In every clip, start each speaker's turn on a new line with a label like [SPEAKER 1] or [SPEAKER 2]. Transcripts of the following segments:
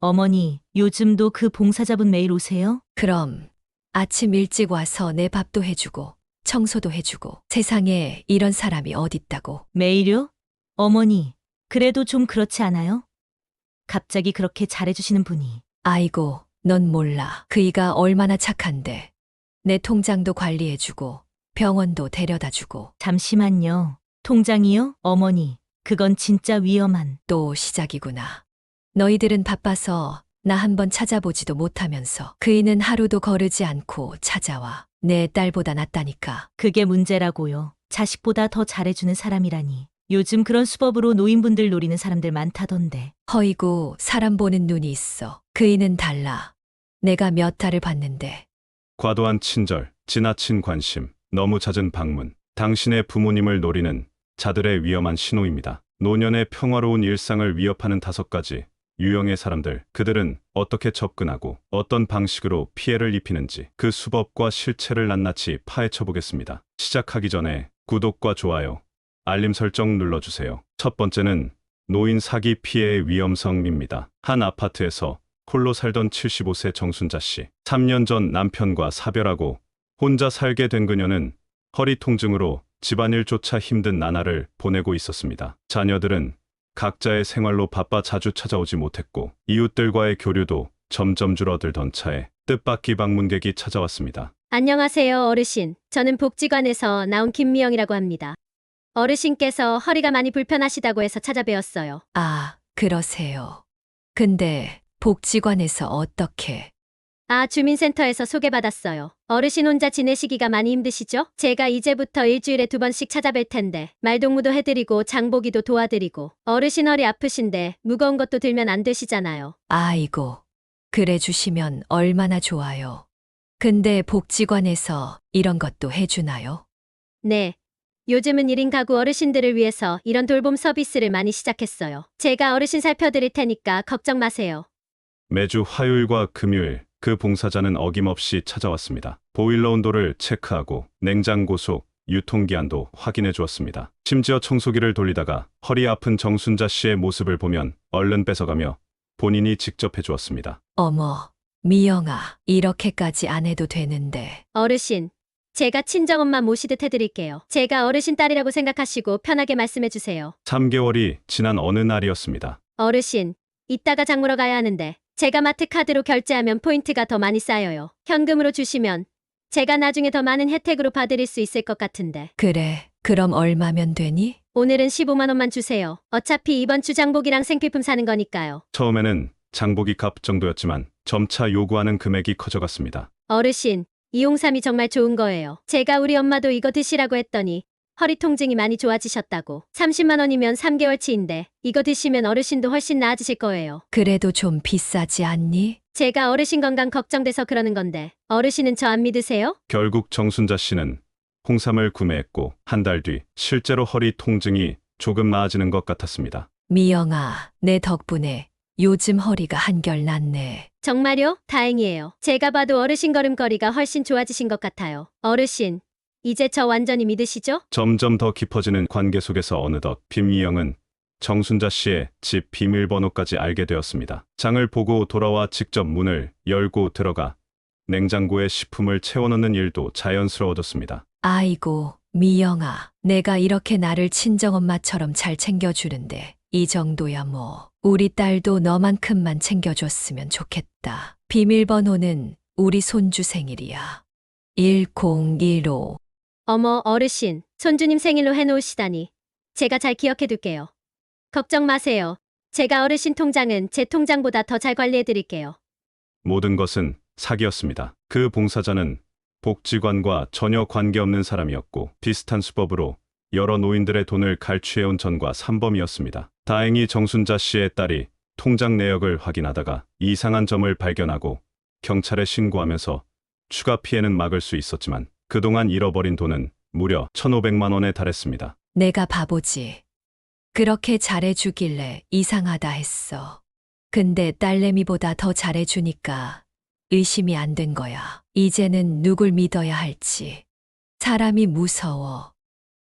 [SPEAKER 1] 어머니, 요즘도 그 봉사자분 매일 오세요?
[SPEAKER 2] 그럼 아침 일찍 와서 내 밥도 해주고 청소도 해주고 세상에 이런 사람이 어딨다고.
[SPEAKER 1] 매일요? 어머니, 그래도 좀 그렇지 않아요? 갑자기 그렇게 잘해주시는 분이.
[SPEAKER 2] 아이고, 넌 몰라. 그이가 얼마나 착한데. 내 통장도 관리해주고 병원도 데려다주고.
[SPEAKER 1] 잠시만요. 통장이요? 어머니, 그건 진짜 위험한.
[SPEAKER 2] 또 시작이구나. 너희들은 바빠서 나 한번 찾아보지도 못하면서 그이는 하루도 거르지 않고 찾아와. 내 딸보다 낫다니까.
[SPEAKER 1] 그게 문제라고요. 자식보다 더 잘해주는 사람이라니. 요즘 그런 수법으로 노인분들 노리는 사람들 많다던데.
[SPEAKER 2] 허이고 사람 보는 눈이 있어. 그이는 달라. 내가 몇 달을 봤는데.
[SPEAKER 3] 과도한 친절, 지나친 관심, 너무 잦은 방문, 당신의 부모님을 노리는 자들의 위험한 신호입니다. 노년의 평화로운 일상을 위협하는 5가지 유형의 사람들, 그들은 어떻게 접근하고 어떤 방식으로 피해를 입히는지 그 수법과 실체를 낱낱이 파헤쳐 보겠습니다. 시작하기 전에 구독과 좋아요, 알림 설정 눌러주세요. 첫 번째는 노인 사기 피해의 위험성입니다. 한 아파트에서 홀로 살던 75세 정순자 씨. 3년 전 남편과 사별하고 혼자 살게 된 그녀는 허리 통증으로 집안일조차 힘든 나날을 보내고 있었습니다. 자녀들은 각자의 생활로 바빠 자주 찾아오지 못했고 이웃들과의 교류도 점점 줄어들던 차에 뜻밖의 방문객이 찾아왔습니다.
[SPEAKER 4] 안녕하세요, 어르신. 저는 복지관에서 나온 김미영이라고 합니다. 어르신께서 허리가 많이 불편하시다고 해서 찾아뵈었어요.
[SPEAKER 2] 아, 그러세요. 근데 복지관에서 어떻게?
[SPEAKER 4] 주민센터에서 소개받았어요. 어르신 혼자 지내시기가 많이 힘드시죠? 제가 이제부터 일주일에 2번씩 찾아뵐 텐데 말동무도 해드리고 장보기도 도와드리고 어르신 허리 아프신데 무거운 것도 들면 안 되시잖아요.
[SPEAKER 2] 아이고, 그래 주시면 얼마나 좋아요. 근데 복지관에서 이런 것도 해주나요?
[SPEAKER 4] 네. 요즘은 1인 가구 어르신들을 위해서 이런 돌봄 서비스를 많이 시작했어요. 제가 어르신 살펴드릴 테니까 걱정 마세요.
[SPEAKER 3] 매주 화요일과 금요일 그 봉사자는 어김없이 찾아왔습니다. 보일러 온도를 체크하고 냉장고 속 유통기한도 확인해 주었습니다. 심지어 청소기를 돌리다가 허리 아픈 정순자 씨의 모습을 보면 얼른 뺏어가며 본인이 직접 해주었습니다.
[SPEAKER 2] 어머, 미영아, 이렇게까지 안 해도 되는데.
[SPEAKER 4] 어르신, 제가 친정엄마 모시듯 해드릴게요. 제가 어르신 딸이라고 생각하시고 편하게 말씀해주세요.
[SPEAKER 3] 3개월이 지난 어느 날이었습니다.
[SPEAKER 4] 어르신, 이따가 장 보러 가야 하는데 제가 마트 카드로 결제하면 포인트가 더 많이 쌓여요. 현금으로 주시면 제가 나중에 더 많은 혜택으로 봐드릴 수 있을 것 같은데.
[SPEAKER 2] 그래, 그럼 얼마면 되니?
[SPEAKER 4] 오늘은 15만 원만 주세요. 어차피 이번 주 장보기랑 생필품 사는 거니까요.
[SPEAKER 3] 처음에는 장보기 값 정도였지만 점차 요구하는 금액이 커져갔습니다.
[SPEAKER 4] 어르신, 이 홍삼이 정말 좋은 거예요. 제가 우리 엄마도 이거 드시라고 했더니 허리 통증이 많이 좋아지셨다고. 30만 원이면 3개월치인데 이거 드시면 어르신도 훨씬 나아지실 거예요.
[SPEAKER 2] 그래도 좀 비싸지 않니?
[SPEAKER 4] 제가 어르신 건강 걱정돼서 그러는 건데 어르신은 저 안 믿으세요?
[SPEAKER 3] 결국 정순자 씨는 홍삼을 구매했고 한 달 뒤 실제로 허리 통증이 조금 나아지는 것 같았습니다.
[SPEAKER 2] 미영아, 내 덕분에 요즘 허리가 한결 낫네.
[SPEAKER 4] 정말요? 다행이에요. 제가 봐도 어르신 걸음걸이가 훨씬 좋아지신 것 같아요. 어르신, 이제 저 완전히 믿으시죠?
[SPEAKER 3] 점점 더 깊어지는 관계 속에서 어느덧 김미영은 정순자 씨의 집 비밀번호까지 알게 되었습니다. 장을 보고 돌아와 직접 문을 열고 들어가 냉장고에 식품을 채워넣는 일도 자연스러워졌습니다.
[SPEAKER 2] 아이고, 미영아, 내가 이렇게 나를 친정엄마처럼 잘 챙겨주는데 이 정도야 뭐. 우리 딸도 너만큼만 챙겨줬으면 좋겠다. 비밀번호는 우리 손주 생일이야. 1015.
[SPEAKER 4] 어머, 어르신, 손주님 생일로 해놓으시다니. 제가 잘 기억해둘게요. 걱정 마세요. 제가 어르신 통장은 제 통장보다 더 잘 관리해드릴게요.
[SPEAKER 3] 모든 것은 사기였습니다. 그 봉사자는 복지관과 전혀 관계없는 사람이었고 비슷한 수법으로 여러 노인들의 돈을 갈취해온 전과 산범이었습니다. 다행히 정순자 씨의 딸이 통장 내역을 확인하다가 이상한 점을 발견하고 경찰에 신고하면서 추가 피해는 막을 수 있었지만 그동안 잃어버린 돈은 무려 1,500만 원에 달했습니다.
[SPEAKER 2] 내가 바보지. 그렇게 잘해주길래 이상하다 했어. 근데 딸내미보다 더 잘해주니까 의심이 안 된 거야. 이제는 누굴 믿어야 할지. 사람이 무서워.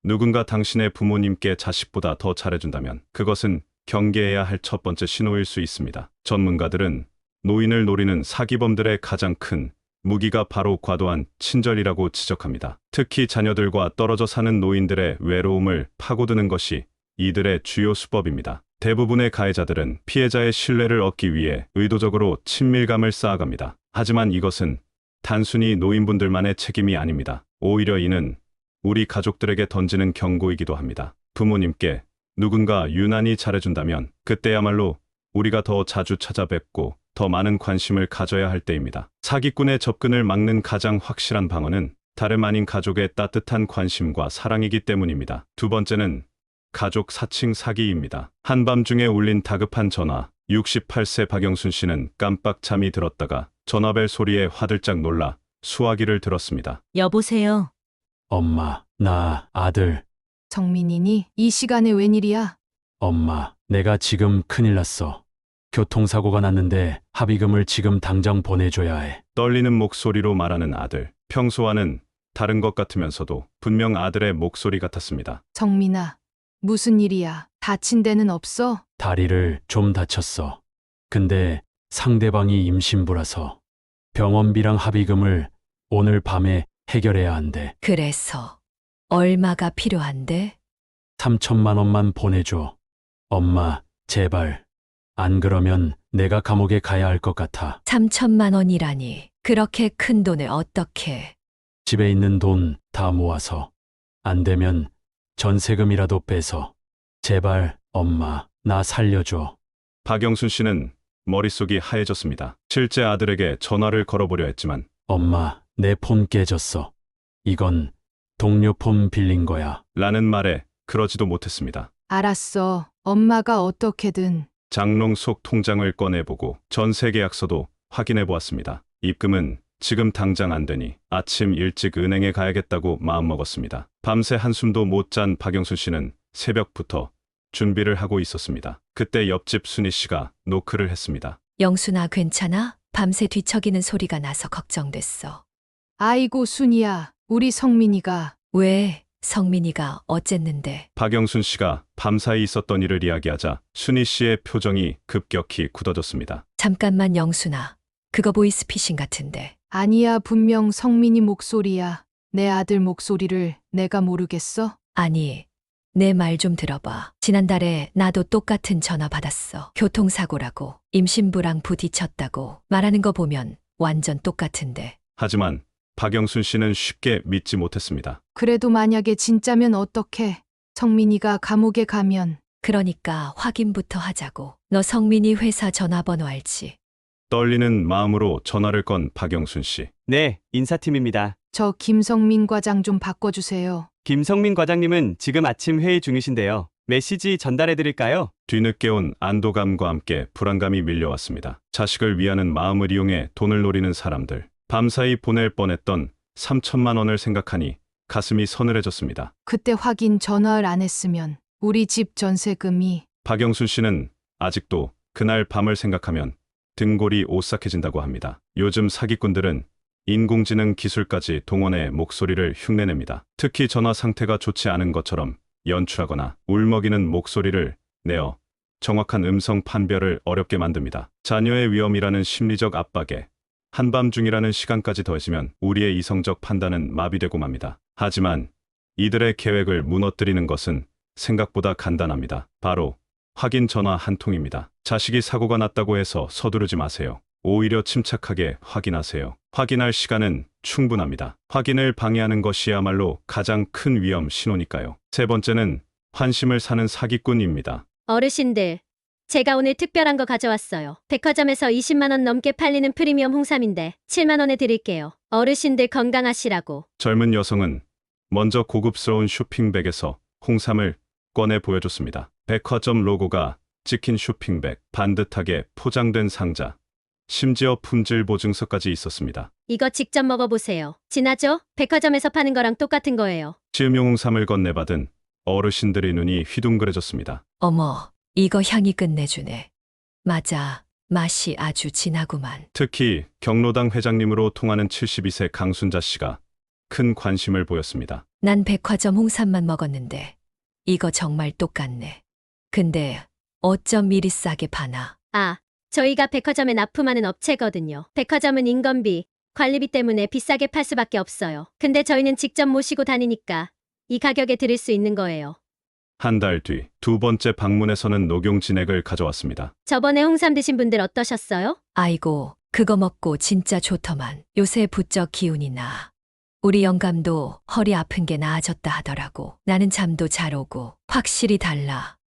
[SPEAKER 3] 누군가 당신의 부모님께 자식보다 더 잘해준다면 그것은 경계해야 할 첫 번째 신호일 수 있습니다. 전문가들은 노인을 노리는 사기범들의 가장 큰 무기가 바로 과도한 친절이라고 지적합니다. 특히 자녀들과 떨어져 사는 노인들의 외로움을 파고드는 것이 이들의 주요 수법입니다. 대부분의 가해자들은 피해자의 신뢰를 얻기 위해 의도적으로 친밀감을 쌓아갑니다. 하지만 이것은 단순히 노인분들만의 책임이 아닙니다. 오히려 이는 우리 가족들에게 던지는 경고이기도 합니다. 부모님께 누군가 유난히 잘해준다면 그때야말로 우리가 더 자주 찾아뵙고 더 많은 관심을 가져야 할 때입니다. 사기꾼의 접근을 막는 가장 확실한 방어는 다름 아닌 가족의 따뜻한 관심과 사랑이기 때문입니다. 두 번째는 가족 사칭 사기입니다. 한밤중에 울린 다급한 전화. 68세 박영순 씨는 깜빡 잠이 들었다가 전화벨 소리에 화들짝 놀라 수화기를 들었습니다.
[SPEAKER 1] 여보세요.
[SPEAKER 5] 엄마, 나 아들.
[SPEAKER 6] 정민이니? 이 시간에 웬일이야?
[SPEAKER 5] 엄마, 내가 지금 큰일 났어. 교통사고가 났는데 합의금을 지금 당장 보내줘야 해.
[SPEAKER 3] 떨리는 목소리로 말하는 아들. 평소와는 다른 것 같으면서도 분명 아들의 목소리 같았습니다.
[SPEAKER 6] 정민아, 무슨 일이야? 다친 데는 없어?
[SPEAKER 5] 다리를 좀 다쳤어. 근데 상대방이 임신부라서 병원비랑 합의금을 오늘 밤에 해결해야 한대.
[SPEAKER 2] 그래서 얼마가 필요한데?
[SPEAKER 5] 3천만 원만 보내줘. 엄마, 제발. 안 그러면 내가 감옥에 가야 할 것 같아.
[SPEAKER 2] 3천만 원이라니. 그렇게 큰 돈을 어떻게?
[SPEAKER 5] 집에 있는 돈 다 모아서. 안 되면 전세금이라도 빼서. 제발, 엄마, 나 살려줘.
[SPEAKER 3] 박영순 씨는 머릿속이 하얘졌습니다. 실제 아들에게 전화를 걸어보려 했지만
[SPEAKER 5] 엄마, 내 폰 깨졌어. 이건 동료 폰 빌린 거야.
[SPEAKER 3] 라는 말에 그러지도 못했습니다.
[SPEAKER 6] 알았어. 엄마가 어떻게든.
[SPEAKER 3] 장롱 속 통장을 꺼내보고 전세 계약서도 확인해 보았습니다. 입금은 지금 당장 안 되니 아침 일찍 은행에 가야겠다고 마음먹었습니다. 밤새 한숨도 못 잔 박영순 씨는 새벽부터 준비를 하고 있었습니다. 그때 옆집 순희 씨가 노크를 했습니다.
[SPEAKER 2] 영순아, 괜찮아? 밤새 뒤척이는 소리가 나서 걱정됐어.
[SPEAKER 6] 아이고, 순이야. 우리 성민이가.
[SPEAKER 2] 왜? 성민이가 어쨌는데?
[SPEAKER 3] 박영순 씨가 밤사이 있었던 일을 이야기하자 순희 씨의 표정이 급격히 굳어졌습니다.
[SPEAKER 2] 잠깐만, 영순아. 그거 보이스피싱 같은데.
[SPEAKER 6] 아니야, 분명 성민이 목소리야. 내 아들 목소리를 내가 모르겠어?
[SPEAKER 2] 아니, 내 말 좀 들어봐. 지난달에 나도 똑같은 전화 받았어. 교통사고라고. 임신부랑 부딪혔다고. 말하는 거 보면 완전 똑같은데.
[SPEAKER 3] 하지만 박영순 씨는 쉽게 믿지 못했습니다.
[SPEAKER 6] 그래도 만약에 진짜면 어떡해? 성민이가 감옥에 가면.
[SPEAKER 2] 그러니까 확인부터 하자고. 너 성민이 회사 전화번호 알지?
[SPEAKER 3] 떨리는 마음으로 전화를 건 박영순 씨.
[SPEAKER 7] 네, 인사팀입니다.
[SPEAKER 6] 저 김성민 과장 좀 바꿔주세요.
[SPEAKER 7] 김성민 과장님은 지금 아침 회의 중이신데요. 메시지 전달해 드릴까요?
[SPEAKER 3] 뒤늦게 온 안도감과 함께 불안감이 밀려왔습니다. 자식을 위하는 마음을 이용해 돈을 노리는 사람들. 밤사이 보낼 뻔했던 3천만 원을 생각하니 가슴이 서늘해졌습니다.
[SPEAKER 6] 그때 확인 전화를 안 했으면 우리 집 전세금이.
[SPEAKER 3] 박영순 씨는 아직도 그날 밤을 생각하면 등골이 오싹해진다고 합니다. 요즘 사기꾼들은 인공지능 기술까지 동원해 목소리를 흉내냅니다. 특히 전화 상태가 좋지 않은 것처럼 연출하거나 울먹이는 목소리를 내어 정확한 음성 판별을 어렵게 만듭니다. 자녀의 위험이라는 심리적 압박에 한밤중이라는 시간까지 더해지면 우리의 이성적 판단은 마비되고 맙니다. 하지만 이들의 계획을 무너뜨리는 것은 생각보다 간단합니다. 바로 확인 전화 한 통입니다. 자식이 사고가 났다고 해서 서두르지 마세요. 오히려 침착하게 확인하세요. 확인할 시간은 충분합니다. 확인을 방해하는 것이야말로 가장 큰 위험 신호니까요. 세 번째는 환심을 사는 사기꾼입니다.
[SPEAKER 4] 어르신들, 제가 오늘 특별한 거 가져왔어요. 백화점에서 20만 원 넘게 팔리는 프리미엄 홍삼인데 7만 원에 드릴게요. 어르신들 건강하시라고.
[SPEAKER 3] 젊은 여성은 먼저 고급스러운 쇼핑백에서 홍삼을 꺼내 보여줬습니다. 백화점 로고가 찍힌 쇼핑백, 반듯하게 포장된 상자, 심지어 품질 보증서까지 있었습니다.
[SPEAKER 4] 이거 직접 먹어보세요. 진하죠? 백화점에서 파는 거랑 똑같은 거예요.
[SPEAKER 3] 시음용 홍삼을 건네받은 어르신들의 눈이 휘둥그레졌습니다.
[SPEAKER 2] 어머, 이거 향이 끝내주네. 맞아, 맛이 아주 진하구만.
[SPEAKER 3] 특히 경로당 회장님으로 통하는 72세 강순자 씨가 큰 관심을 보였습니다.
[SPEAKER 2] 난 백화점 홍삼만 먹었는데 이거 정말 똑같네. 근데 어쩜 미리 싸게 파나?
[SPEAKER 4] 아, 저희가 백화점에 납품하는 업체거든요. 백화점은 인건비, 관리비 때문에 비싸게 팔 수밖에 없어요. 근데 저희는 직접 모시고 다니니까 이 가격에 드릴 수 있는 거예요.
[SPEAKER 3] 한 달 뒤 두 번째 방문에서는 녹용 진액을 가져왔습니다.
[SPEAKER 4] 저번에 홍삼 드신 분들 어떠셨어요?
[SPEAKER 2] 아이고, 그거 먹고 진짜 좋더만. 요새 부쩍 기운이 나. 우리 영감도 허리 아픈 게 나아졌다 하더라고. 나는 잠도 잘 오고. 확실히 달라.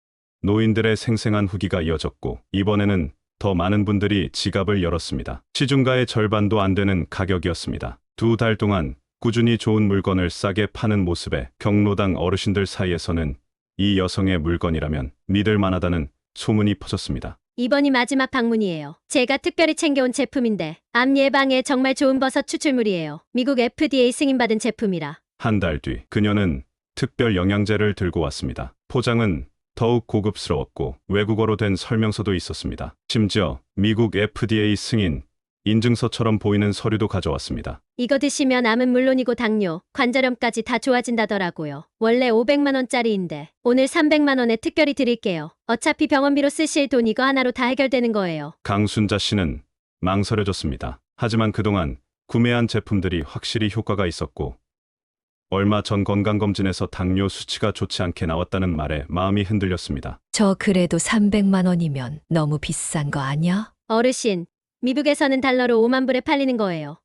[SPEAKER 3] 노인들의 생생한 후기가 이어졌고 이번에는 더 많은 분들이 지갑을 열었습니다. 시중가의 절반도 안 되는 가격이었습니다. 두 달 동안 꾸준히 좋은 물건을 싸게 파는 모습에 경로당 어르신들 사이에서는 이 여성의 물건이라면 믿을 만하다는 소문이 퍼졌습니다.
[SPEAKER 4] 이번이 마지막 방문이에요. 제가 특별히 챙겨온 제품인데 암 예방에 정말 좋은 버섯 추출물이에요. 미국 FDA 승인받은 제품이라.
[SPEAKER 3] 한 달 뒤 그녀는 특별 영양제를 들고 왔습니다. 포장은 더욱 고급스러웠고 외국어로 된 설명서도 있었습니다. 심지어 미국 FDA 승인 인증서처럼 보이는 서류도 가져왔습니다.
[SPEAKER 4] 이거 드시면 암은 물론이고 당뇨, 관절염까지 다 좋아진다더라고요. 원래 500만 원짜리인데 오늘 300만 원에 특별히 드릴게요. 어차피 병원비로 쓰실 돈 이거 하나로 다 해결되는 거예요.
[SPEAKER 3] 강순자 씨는 망설여졌습니다. 하지만 그동안 구매한 제품들이 확실히 효과가 있었고 얼마 전 건강검진에서 당뇨 수치가 좋지 않게 나왔다는 말에 마음이 흔들렸습니다.
[SPEAKER 2] 저 그래도 300만 원이면 너무 비싼 거 아니야?
[SPEAKER 4] 어르신, 미국에서는 달러로 5만 불에 팔리는 거예요.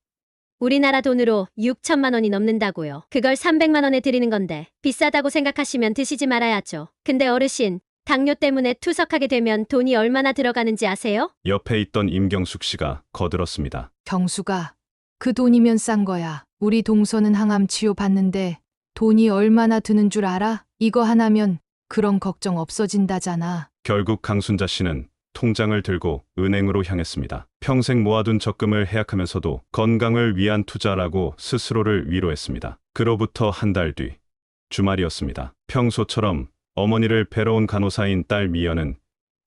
[SPEAKER 4] 우리나라 돈으로 6천만 원이 넘는다고요. 그걸 300만 원에 드리는 건데 비싸다고 생각하시면 드시지 말아야죠. 근데 어르신, 당뇨 때문에 투석하게 되면 돈이 얼마나 들어가는지 아세요?
[SPEAKER 3] 옆에 있던 임경숙 씨가 거들었습니다.
[SPEAKER 6] 경수가 그 돈이면 싼 거야. 우리 동서는 항암 치료 받는데 돈이 얼마나 드는 줄 알아? 이거 하나면 그런 걱정 없어진다잖아.
[SPEAKER 3] 결국 강순자 씨는 통장을 들고 은행으로 향했습니다. 평생 모아둔 적금을 해약하면서도 건강을 위한 투자라고 스스로를 위로했습니다. 그로부터 한 달 뒤 주말이었습니다. 평소처럼 어머니를 뵈러 온 간호사인 딸 미연은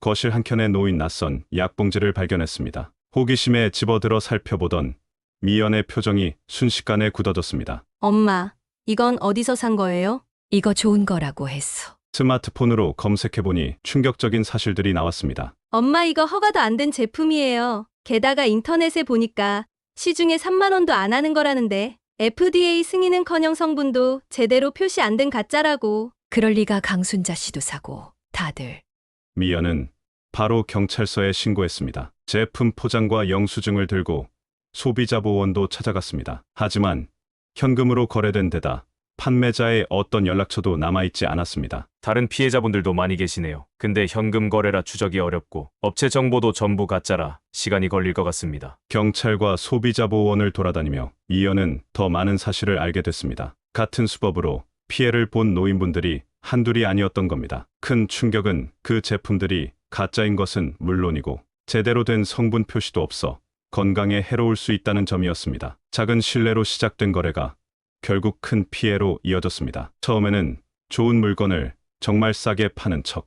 [SPEAKER 3] 거실 한켠에 놓인 낯선 약봉지를 발견했습니다. 호기심에 집어들어 살펴보던 미연의 표정이 순식간에 굳어졌습니다.
[SPEAKER 8] 엄마, 이건 어디서 산 거예요?
[SPEAKER 2] 이거 좋은 거라고 했어.
[SPEAKER 3] 스마트폰으로 검색해보니 충격적인 사실들이 나왔습니다.
[SPEAKER 8] 엄마, 이거 허가도 안 된 제품이에요. 게다가 인터넷에 보니까 시중에 3만 원도 안 하는 거라는데 FDA 승인은커녕 성분도 제대로 표시 안 된 가짜라고.
[SPEAKER 2] 그럴 리가. 강순자 씨도 사고. 다들.
[SPEAKER 3] 미연은 바로 경찰서에 신고했습니다. 제품 포장과 영수증을 들고 소비자 보호원도 찾아갔습니다. 하지만 현금으로 거래된 데다 판매자의 어떤 연락처도 남아있지 않았습니다.
[SPEAKER 9] 다른 피해자분들도 많이 계시네요. 근데 현금 거래라 추적이 어렵고 업체 정보도 전부 가짜라 시간이 걸릴 것 같습니다.
[SPEAKER 3] 경찰과 소비자 보호원을 돌아다니며 미연은 더 많은 사실을 알게 됐습니다. 같은 수법으로 피해를 본 노인분들이 한둘이 아니었던 겁니다. 큰 충격은 그 제품들이 가짜인 것은 물론이고 제대로 된 성분 표시도 없어 건강에 해로울 수 있다는 점이었습니다. 작은 신뢰로 시작된 거래가 결국 큰 피해로 이어졌습니다. 처음에는 좋은 물건을 정말 싸게 파는 척,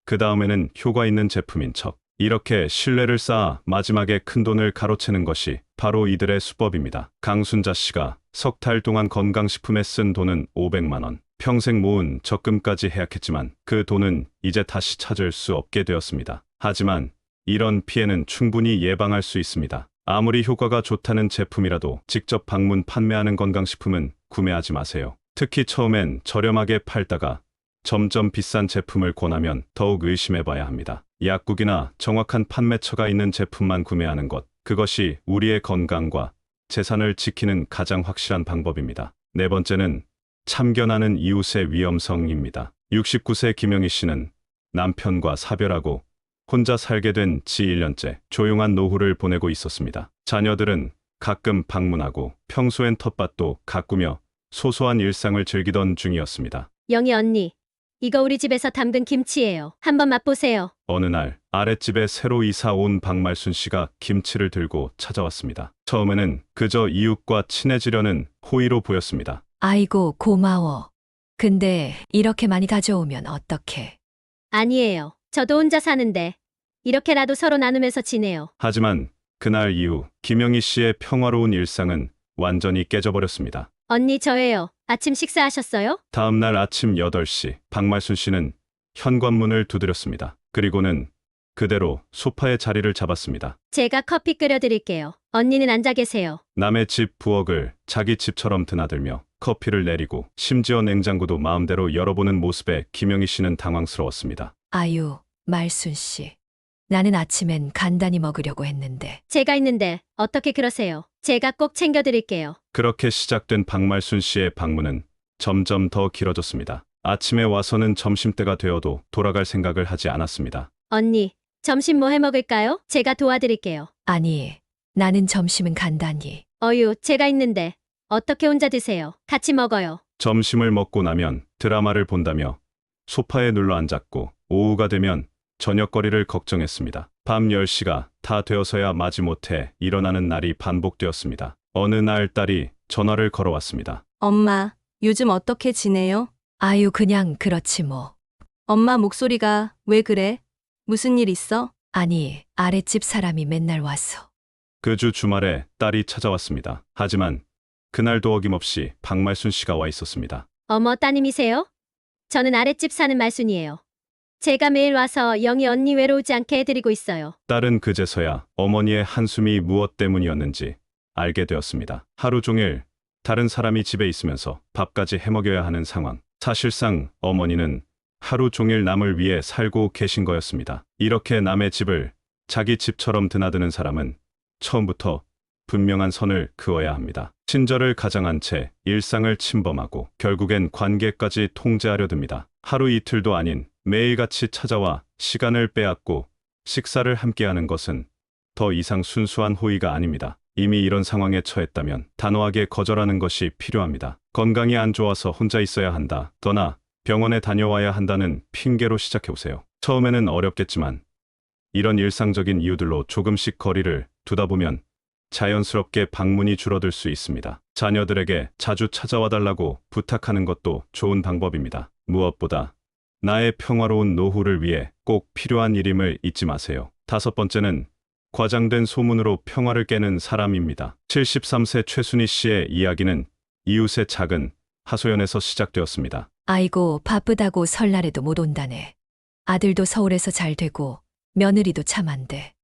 [SPEAKER 3] 그 다음에는 효과 있는 제품인 척, 이렇게 신뢰를 쌓아 마지막에 큰 돈을 가로채는 것이 바로 이들의 수법입니다. 강순자 씨가 석 달 동안 건강식품에 쓴 돈은 500만 원. 평생 모은 적금까지 해약했지만 그 돈은 이제 다시 찾을 수 없게 되었습니다. 하지만 이런 피해는 충분히 예방할 수 있습니다. 아무리 효과가 좋다는 제품이라도 직접 방문 판매하는 건강식품은 구매하지 마세요. 특히 처음엔 저렴하게 팔다가 점점 비싼 제품을 권하면 더욱 의심해봐야 합니다. 약국이나 정확한 판매처가 있는 제품만 구매하는 것, 그것이 우리의 건강과 재산을 지키는 가장 확실한 방법입니다. 네 번째는 참견하는 이웃의 위험성입니다. 69세 김영희 씨는 남편과 사별하고 혼자 살게 된 지 1년째 조용한 노후를 보내고 있었습니다. 자녀들은 가끔 방문하고 평소엔 텃밭도 가꾸며 소소한 일상을 즐기던 중이었습니다.
[SPEAKER 4] 영희 언니, 이거 우리 집에서 담근 김치예요. 한번 맛보세요.
[SPEAKER 3] 어느 날 아랫집에 새로 이사 온 박말순 씨가 김치를 들고 찾아왔습니다. 처음에는 그저 이웃과 친해지려는 호의로 보였습니다.
[SPEAKER 2] 아이고, 고마워. 근데 이렇게 많이 가져오면 어떡해?
[SPEAKER 4] 아니에요. 저도 혼자 사는데 이렇게라도 서로 나누면서 지내요.
[SPEAKER 3] 하지만 그날 이후 김영희 씨의 평화로운 일상은 완전히 깨져버렸습니다.
[SPEAKER 4] 언니, 저예요. 아침 식사하셨어요?
[SPEAKER 3] 다음 날 아침 8시 박말순 씨는 현관문을 두드렸습니다. 그리고는 그대로 소파에 자리를 잡았습니다.
[SPEAKER 4] 제가 커피 끓여드릴게요. 언니는 앉아 계세요.
[SPEAKER 3] 남의 집 부엌을 자기 집처럼 드나들며 커피를 내리고 심지어 냉장고도 마음대로 열어보는 모습에 김영희 씨는 당황스러웠습니다.
[SPEAKER 2] 아유, 말순 씨. 나는 아침엔 간단히 먹으려고 했는데.
[SPEAKER 4] 제가 있는데 어떻게 그러세요? 제가 꼭 챙겨드릴게요.
[SPEAKER 3] 그렇게 시작된 박말순 씨의 방문은 점점 더 길어졌습니다. 아침에 와서는 점심때가 되어도 돌아갈 생각을 하지 않았습니다.
[SPEAKER 4] 언니, 점심 뭐 해 먹을까요? 제가 도와드릴게요.
[SPEAKER 2] 아니, 나는 점심은 간단히.
[SPEAKER 4] 어유, 제가 있는데 어떻게 혼자 드세요? 같이 먹어요.
[SPEAKER 3] 점심을 먹고 나면 드라마를 본다며 소파에 눌러 앉았고 오후가 되면 저녁거리를 걱정했습니다. 밤 10시가 다 되어서야 마지못해 일어나는 날이 반복되었습니다. 어느 날 딸이 전화를 걸어왔습니다.
[SPEAKER 8] 엄마, 요즘 어떻게 지내요?
[SPEAKER 2] 아유, 그냥 그렇지 뭐.
[SPEAKER 8] 엄마 목소리가 왜 그래? 무슨 일 있어?
[SPEAKER 2] 아니, 아랫집 사람이 맨날 와서.
[SPEAKER 3] 그 주 주말에 딸이 찾아왔습니다. 하지만 그날도 어김없이 박말순 씨가 와 있었습니다.
[SPEAKER 4] 어머, 따님이세요? 저는 아랫집 사는 말순이에요. 제가 매일 와서 영희 언니 외로우지 않게 해드리고 있어요.
[SPEAKER 3] 딸은 그제서야 어머니의 한숨이 무엇 때문이었는지 알게 되었습니다. 하루 종일 다른 사람이 집에 있으면서 밥까지 해먹여야 하는 상황. 사실상 어머니는 하루 종일 남을 위해 살고 계신 거였습니다. 이렇게 남의 집을 자기 집처럼 드나드는 사람은 처음부터 분명한 선을 그어야 합니다. 친절을 가장한 채 일상을 침범하고 결국엔 관계까지 통제하려 듭니다. 하루 이틀도 아닌 매일같이 찾아와 시간을 빼앗고 식사를 함께하는 것은 더 이상 순수한 호의가 아닙니다. 이미 이런 상황에 처했다면 단호하게 거절하는 것이 필요합니다. 건강이 안 좋아서 혼자 있어야 한다. 떠나 병원에 다녀와야 한다는 핑계로 시작해보세요. 처음에는 어렵겠지만 이런 일상적인 이유들로 조금씩 거리를 두다 보면 자연스럽게 방문이 줄어들 수 있습니다. 자녀들에게 자주 찾아와 달라고 부탁하는 것도 좋은 방법입니다. 무엇보다 나의 평화로운 노후를 위해 꼭 필요한 일임을 잊지 마세요. 5번째는 과장된 소문으로 평화를 깨는 사람입니다. 73세 최순희 씨의 이야기는 이웃의 작은 하소연에서 시작되었습니다.
[SPEAKER 2] 아이고, 바쁘다고 설날에도 못 온다네. 아들도 서울에서 잘 되고 며느리도 참 안 돼.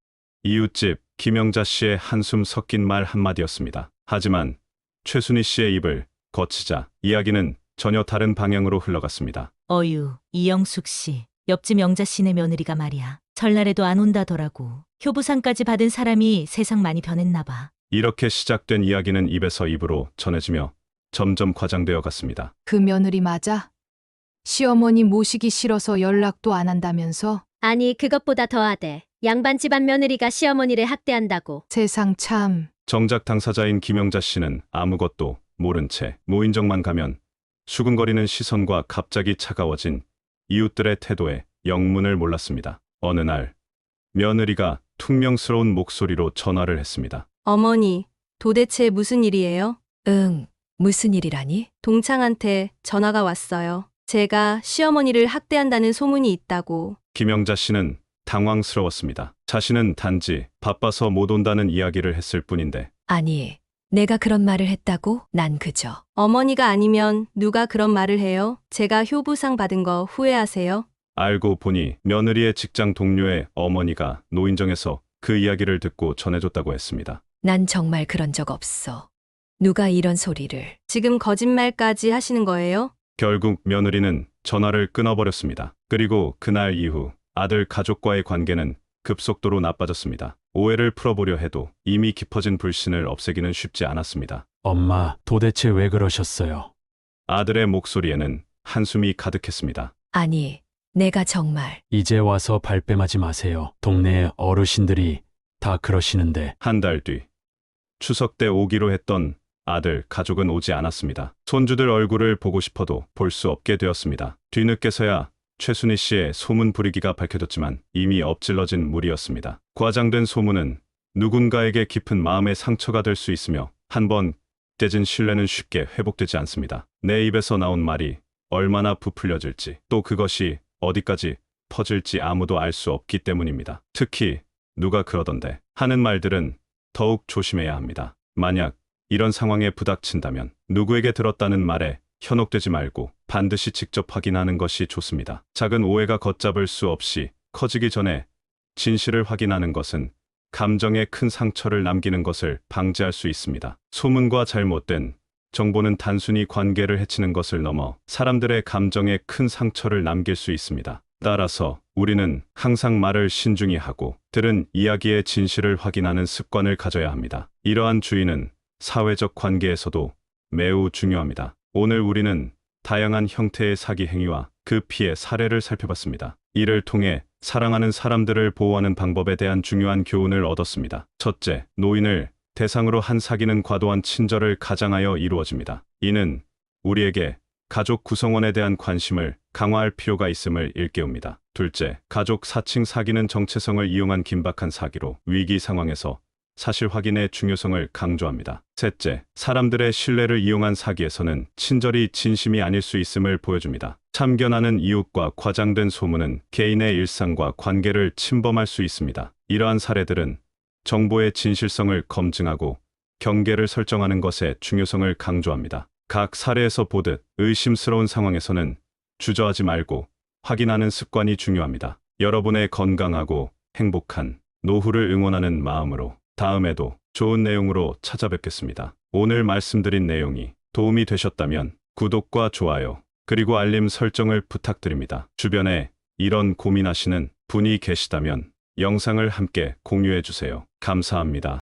[SPEAKER 3] 이웃집 김영자 씨의 한숨 섞인 말 한마디였습니다. 하지만 최순희 씨의 입을 거치자 이야기는 전혀 다른 방향으로 흘러갔습니다.
[SPEAKER 1] 어유, 이영숙 씨. 옆집 영자 씨네 며느리가 말이야. 설날에도 안 온다더라고. 효부상까지 받은 사람이 세상 많이 변했나 봐.
[SPEAKER 3] 이렇게 시작된 이야기는 입에서 입으로 전해지며 점점 과장되어 갔습니다.
[SPEAKER 6] 그 며느리 맞아? 시어머니 모시기 싫어서 연락도 안 한다면서?
[SPEAKER 4] 아니, 그것보다 더하대. 양반 집안 며느리가 시어머니를 학대한다고.
[SPEAKER 6] 세상 참.
[SPEAKER 3] 정작 당사자인 김영자 씨는 아무것도 모른 채 무인정만 가면 수근거리는 시선과 갑자기 차가워진 이웃들의 태도에 영문을 몰랐습니다. 어느 날 며느리가 퉁명스러운 목소리로 전화를 했습니다.
[SPEAKER 8] 어머니, 도대체 무슨 일이에요?
[SPEAKER 2] 응, 무슨 일이라니?
[SPEAKER 8] 동창한테 전화가 왔어요. 제가 시어머니를 학대한다는 소문이 있다고.
[SPEAKER 3] 김영자 씨는 당황스러웠습니다. 자신은 단지 바빠서 못 온다는 이야기를 했을 뿐인데
[SPEAKER 2] 아니, 내가 그런 말을 했다고? 난 그저.
[SPEAKER 8] 어머니가 아니면 누가 그런 말을 해요? 제가 효부상 받은 거 후회하세요?
[SPEAKER 3] 알고 보니 며느리의 직장 동료의 어머니가 노인정에서 그 이야기를 듣고 전해줬다고 했습니다.
[SPEAKER 2] 난 정말 그런 적 없어. 누가 이런 소리를.
[SPEAKER 8] 지금 거짓말까지 하시는 거예요?
[SPEAKER 3] 결국 며느리는 전화를 끊어버렸습니다. 그리고 그날 이후 아들 가족과의 관계는 급속도로 나빠졌습니다. 오해를 풀어보려 해도 이미 깊어진 불신을 없애기는 쉽지 않았습니다.
[SPEAKER 5] 엄마, 도대체 왜 그러셨어요?
[SPEAKER 3] 아들의 목소리에는 한숨이 가득했습니다.
[SPEAKER 2] 아니, 내가 정말.
[SPEAKER 5] 이제 와서 발뺌하지 마세요. 동네 어르신들이 다 그러시는데.
[SPEAKER 3] 한 달 뒤 추석 때 오기로 했던 아들 가족은 오지 않았습니다. 손주들 얼굴을 보고 싶어도 볼 수 없게 되었습니다. 뒤늦게서야 최순희 씨의 소문 부리기가 밝혀졌지만 이미 엎질러진 물이었습니다. 과장된 소문은 누군가에게 깊은 마음의 상처가 될 수 있으며 한번 깨진 신뢰는 쉽게 회복되지 않습니다. 내 입에서 나온 말이 얼마나 부풀려질지 또 그것이 어디까지 퍼질지 아무도 알 수 없기 때문입니다. 특히 누가 그러던데 하는 말들은 더욱 조심해야 합니다. 만약 이런 상황에 부닥친다면 누구에게 들었다는 말에 현혹되지 말고 반드시 직접 확인하는 것이 좋습니다. 작은 오해가 걷잡을 수 없이 커지기 전에 진실을 확인하는 것은 감정에 큰 상처를 남기는 것을 방지할 수 있습니다. 소문과 잘못된 정보는 단순히 관계를 해치는 것을 넘어 사람들의 감정에 큰 상처를 남길 수 있습니다. 따라서 우리는 항상 말을 신중히 하고 들은 이야기의 진실을 확인하는 습관을 가져야 합니다. 이러한 주의는 사회적 관계에서도 매우 중요합니다. 오늘 우리는 다양한 형태의 사기 행위와 그 피해 사례를 살펴봤습니다. 이를 통해 사랑하는 사람들을 보호하는 방법에 대한 중요한 교훈을 얻었습니다. 첫째, 노인을 대상으로 한 사기는 과도한 친절을 가장하여 이루어집니다. 이는 우리에게 가족 구성원에 대한 관심을 강화할 필요가 있음을 일깨웁니다. 둘째, 가족 사칭 사기는 정체성을 이용한 긴박한 사기로 위기 상황에서 사실 확인의 중요성을 강조합니다. 셋째, 사람들의 신뢰를 이용한 사기에서는 친절이 진심이 아닐 수 있음을 보여줍니다. 참견하는 이웃과 과장된 소문은 개인의 일상과 관계를 침범할 수 있습니다. 이러한 사례들은 정보의 진실성을 검증하고 경계를 설정하는 것의 중요성을 강조합니다. 각 사례에서 보듯 의심스러운 상황에서는 주저하지 말고 확인하는 습관이 중요합니다. 여러분의 건강하고 행복한 노후를 응원하는 마음으로 다음에도 좋은 내용으로 찾아뵙겠습니다. 오늘 말씀드린 내용이 도움이 되셨다면 구독과 좋아요, 그리고 알림 설정을 부탁드립니다. 주변에 이런 고민하시는 분이 계시다면 영상을 함께 공유해 주세요. 감사합니다.